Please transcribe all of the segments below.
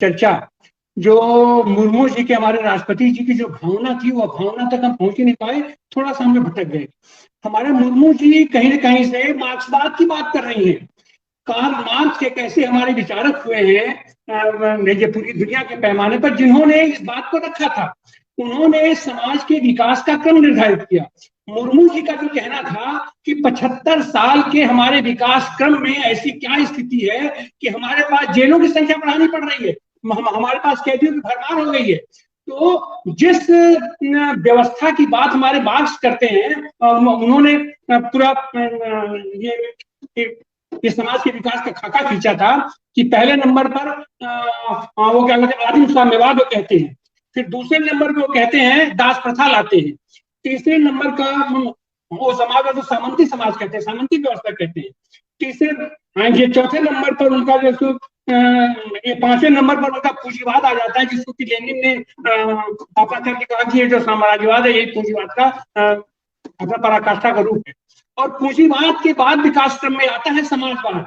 चर्चा जो मुर्मू जी के, हमारे राष्ट्रपति जी की जो भावना थी, वो भावना तक हम पहुंच ही नहीं पाए, थोड़ा सा हम भटक गए। हमारे मुर्मू जी कहीं ना कहीं से मार्क्सवाद की बात कर रही हैं। कार्ल मार्क्स एक ऐसे हमारे विचारक हुए हैं ये पूरी दुनिया के पैमाने पर, जिन्होंने इस बात को रखा था। उन्होंने समाज के विकास का क्रम निर्धारित किया। मुर्मू जी का जो कहना था कि 75 साल के हमारे विकास क्रम में ऐसी क्या स्थिति है कि हमारे पास जेलों की संख्या बढ़ानी पड़ रही है, हमारे पास कैदियों की भरमार हो गई है। तो जिस व्यवस्था की बात हमारे मार्क्स करते हैं, उन्होंने पूरा ये समाज के विकास का खाका खींचा था कि पहले नंबर पर वो क्या कहते हैं, आदिम साम्यवाद वो कहते हैं। फिर दूसरे नंबर पे वो कहते हैं दास प्रथा लाते हैं। तीसरे नंबर का वो समाज है जो सामंती समाज कहते हैं, सामंती व्यवस्था कहते हैं। तीसरे ये चौथे नंबर पर उनका जो ये पांचवें नंबर पर उनका पूंजीवाद आ जाता है, जिसको कि लेनिन ने आपा करके कहा कि ये जो साम्राज्यवाद है, ये पूंजीवाद का अपना पराकाष्ठा का रूप है। और पूंजीवाद के बाद विकास क्रम में आता है समाजवाद।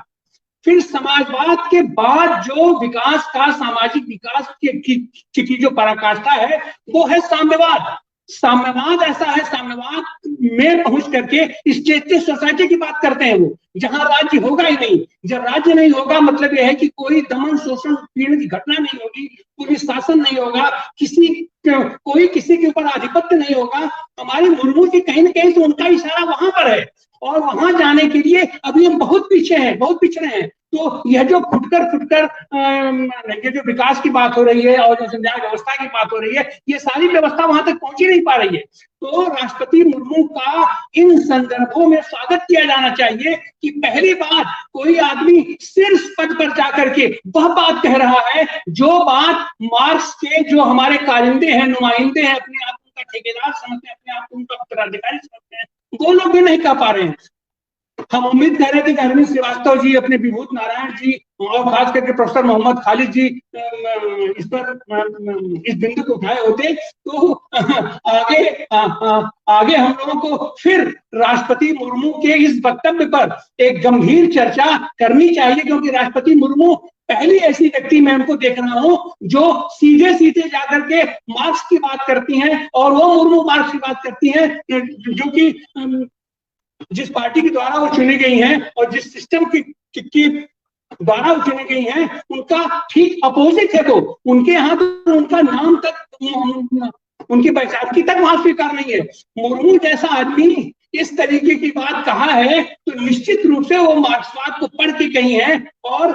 फिर समाजवाद के बाद जो विकास का, सामाजिक विकास की जो पराकाष्ठा है, वो है साम्यवाद। साम्यवाद ऐसा है, साम्यवाद में पहुंच करके स्टेट सोसाइटी की बात करते हैं वो, जहां राज्य होगा ही नहीं। जब राज्य नहीं होगा मतलब यह है कि कोई दमन शोषण पीड़न की घटना नहीं होगी, पुलिस शासन नहीं होगा, कोई किसी के ऊपर आधिपत्य नहीं होगा। हमारे मुर्मू जी कहीं ना कहीं तो उनका इशारा वहां पर है, और वहां जाने के लिए अभी हम बहुत पीछे हैं, बहुत पिछड़े हैं। तो यह जो फुटकर ये जो विकास की बात हो रही है और जो संविधान व्यवस्था की बात हो रही है, ये सारी व्यवस्था वहां तक पहुंच ही नहीं पा रही है। तो राष्ट्रपति मुर्मू का इन संदर्भों में स्वागत किया जाना चाहिए कि पहली बार कोई आदमी शीर्ष पद पर जाकर के वह बात कह रहा है जो बात मार्क्स के जो हमारे कारिंदे हैं, नुमाइंदे हैं, अपने आप उनका ठेकेदार समझते हैं, अपने आप को उनका उत्तराधिकारी समझते हैं, वो लोग भी नहीं कह पा रहे हैं। हम उम्मीद कर रहे थे कि अरविंद श्रीवास्तव जी, अपने विभूत नारायण जी और खास करके प्रोफेसर मोहम्मद खालिद जी इस पर इस बिंदु को उठाए होते तो आगे हम लोगों को फिर राष्ट्रपति मुर्मू के इस वक्तव्य पर एक गंभीर चर्चा करनी चाहिए, क्योंकि राष्ट्रपति मुर्मू पहली ऐसी व्यक्ति मैं उनको देख रहा हूं जो सीधे सीधे जाकर के मार्क्स की बात करती हैं, और वो मुर्मू मार्क्स की बात करती हैं, जो कि जिस पार्टी के द्वारा वो चुनी गई हैं और जिस सिस्टम की द्वारा वो चुनी गई हैं, उनका ठीक अपोजिट है। तो उनके यहाँ तो उनका नाम तक, उनकी पहचान की तक वहां स्वीकार नहीं है। मुर्मू जैसा आदमी इस तरीके की बात कहा है तो निश्चित रूप से वो मार्क्सवाद को पढ़ के कही है, और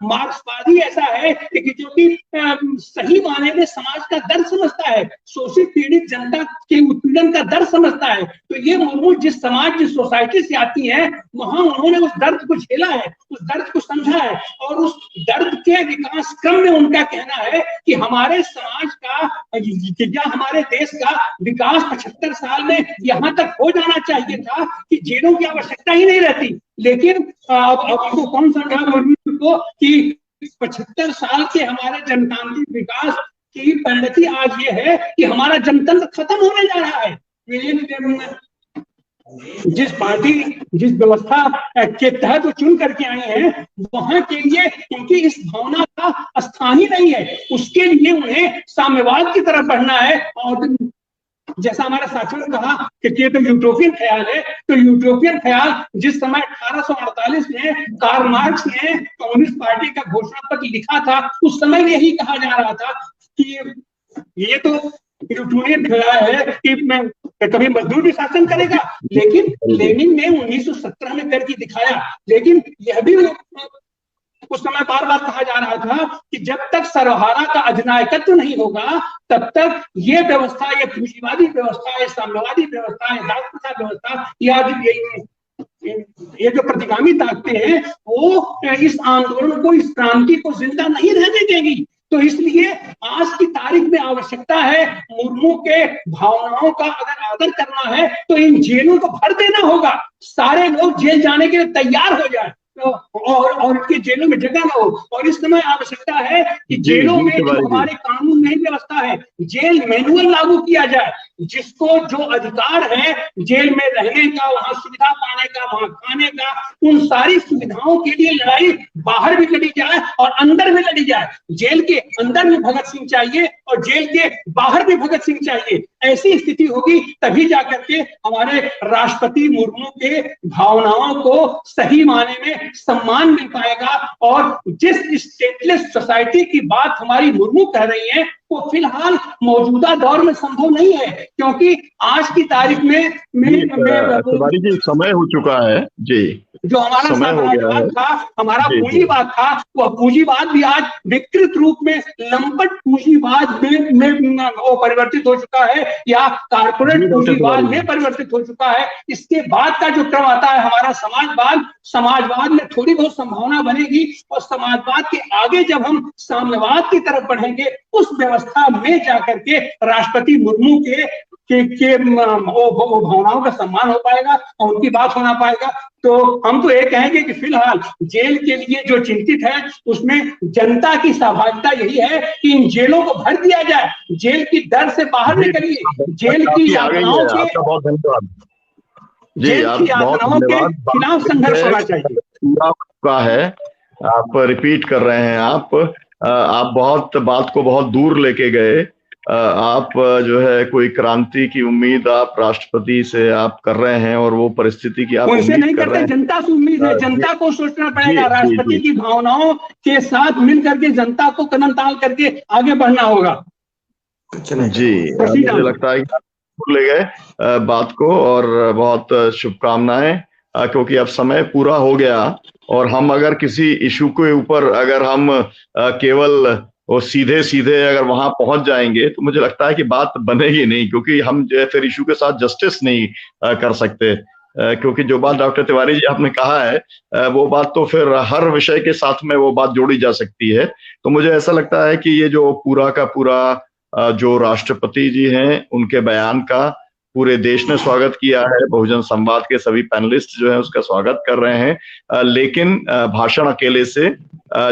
मार्क्सवादी ऐसा है कि जो कि सही माने में समाज का दर्द समझता है, शोषित पीड़ित जनता के उत्पीड़न का दर्द समझता है। तो ये मुर्मू जिस समाज, जिस सोसाइटी से आती है, वहां उन्होंने उस दर्द को झेला है, उस दर्द को समझा है, और उस दर्द के विकास क्रम में उनका कहना है कि हमारे समाज का या हमारे देश का विकास 75 साल में यहाँ तक हो जाना चाहिए था कि जेलों की आवश्यकता ही नहीं रहती। लेकिन अब आपको कौन समझा मुर्मू को कि 75 साल के हमारे जनतांत्रिक विकास की परिणति आज ये है कि हमारा जनतंत्र खत्म होने जा रहा है। जिस पार्टी, जिस व्यवस्था के तहत वो चुन करके आई हैं, वहां के लिए उनकी इस भावना का स्थान ही नहीं है। उसके लिए उन्हें साम्यवाद की तरफ बढ़ना है। और जैसा हमारे साथियों ने कहा कि ये तो यूटोपियन ख्याल है, तो यूटोपियन ख्याल जिस समय 1848 में कार्ल मार्क्स ने कम्युनिस्ट पार्टी का घोषणा पत्र लिखा था, उस समय यही कहा जा रहा था कि ये तो यूटोपियन ख्याल है कि मैं कभी मजदूर भी शासन करेगा। लेकिन लेनिन ने 1917 में करके दिखाया। लेकिन यह भी उस समय बार बार कहा जा रहा था कि जब तक सर्वहारा का अधिनायकत्व नहीं होगा, तब तक ये व्यवस्था, ये पूंजीवादी व्यवस्था, ये साम्यवादी व्यवस्था, ये दास प्रथा व्यवस्था, ये जो प्रतिगामी ताकतें हैं, वो इस आंदोलन को, इस क्रांति को जिंदा नहीं रहने देंगी। तो इसलिए आज की तारीख में आवश्यकता है, मुर्मू के भावनाओं का अगर आदर करना है तो इन जेलों को भर देना होगा। सारे लोग जेल जाने के लिए तैयार हो जाए और उनके जेलों में जगह ना हो। और इस समय आवश्यकता है कि जेलों में जो हमारे कानून नहीं व्यवस्था है, जेल मैनुअल लागू किया जाए। जिसको जो अधिकार है जेल में रहने का, वहां सुविधा पाने का, वहां खाने का, उन सारी सुविधाओं के लिए लड़ाई बाहर भी लड़ी जाए और अंदर भी लड़ी जाए। जेल के अंदर भी भगत सिंह चाहिए और जेल के बाहर भी भगत सिंह चाहिए। ऐसी स्थिति होगी तभी जाकर के हमारे राष्ट्रपति मुर्मू के भावनाओं को सही माने में सम्मान मिल पाएगा। और जिस स्टेटलेस सोसाइटी की बात हमारी मुर्मू कह रही है वो फिलहाल मौजूदा दौर में संभव नहीं है, क्योंकि आज की तारीख में तिवारी जी समय हो चुका है जी, जो हमारा साम्राज्यवाद था, हमारा पूंजीवाद था, वह पूंजीवाद भी आज विकृत रूप में लंपट पूंजीवाद में वो परिवर्तित हो चुका है या कारपोरेट पूंजीवाद में परिवर्तित हो चुका है। इसके बाद का जो क्रम आता है हमारा समाजवाद, समाजवाद में थोड़ी बहुत संभावना बनेगी और समाजवाद के आगे जब हम साम्यवाद की तरफ बढ़ेंगे उस व्यवस्था में जाकर के राष्ट्रपति मुर्मू के भावनाओं का सम्मान हो पाएगा और उनकी बात होना पाएगा। तो हम तो ये कहेंगे कि फिलहाल जेल के लिए जो चिंतित है उसमें जनता की सहभागिता यही है कि इन जेलों को भर दिया जाए, जेल की दर से बाहर निकलिए, जेल की यातनाओं के बहुत धन्यवाद जी, आप बहुत के खिलाफ संघर्ष होना चाहिए। पूरा है, आप रिपीट कर रहे हैं, आप बहुत बात को बहुत दूर लेके गए। आप जो है कोई क्रांति की उम्मीद आप राष्ट्रपति से आप कर रहे हैं और वो परिस्थिति की आप उनसे नहीं करते, जनता से उम्मीद है, जनता को सोचना पड़ेगा, राष्ट्रपति की भावनाओं के साथ मिल करके जनता को कदम ताल करके आगे बढ़ना होगा। जी, मुझे लगता है कि ले गए बात को और बहुत शुभकामनाएं, क्योंकि अब समय पूरा हो गया और हम अगर किसी इशू के ऊपर अगर हम केवल और सीधे सीधे अगर वहां पहुंच जाएंगे तो मुझे लगता है कि बात बनेगी नहीं, क्योंकि हम जो है फिर इशू के साथ जस्टिस नहीं कर सकते, क्योंकि जो बात डॉक्टर तिवारी जी आपने कहा है वो बात तो फिर हर विषय के साथ में वो बात जोड़ी जा सकती है। तो मुझे ऐसा लगता है कि ये जो पूरा का पूरा जो राष्ट्रपति जी हैं उनके बयान का पूरे देश ने स्वागत किया है, बहुजन संवाद के सभी पैनलिस्ट जो है उसका स्वागत कर रहे हैं, लेकिन भाषण अकेले से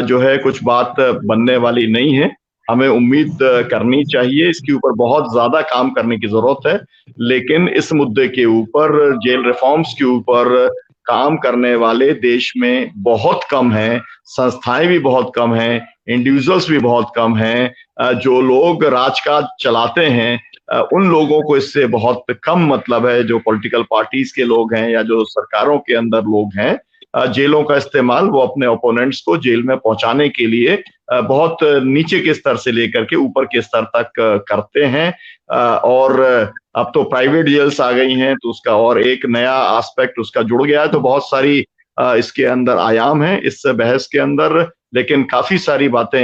जो है कुछ बात बनने वाली नहीं है। हमें उम्मीद करनी चाहिए, इसके ऊपर बहुत ज्यादा काम करने की जरूरत है, लेकिन इस मुद्दे के ऊपर, जेल रिफॉर्म्स के ऊपर काम करने वाले देश में बहुत कम हैं, संस्थाएं भी बहुत कम हैं, इंडिविजुअल्स भी बहुत कम हैं। जो लोग राजकाज चलाते हैं उन लोगों को इससे बहुत कम मतलब है, जो पॉलिटिकल पार्टीज के लोग हैं या जो सरकारों के अंदर लोग हैं। जेलों का इस्तेमाल वो अपने ओपोनेंट्स को जेल में पहुंचाने के लिए बहुत नीचे के स्तर से लेकर के ऊपर के स्तर तक करते हैं। और अब तो प्राइवेट जेल्स आ गई हैं तो उसका और एक नया एस्पेक्ट उसका जुड़ गया है। तो बहुत सारी इसके अंदर आयाम है इस बहस के अंदर, लेकिन काफी सारी बातें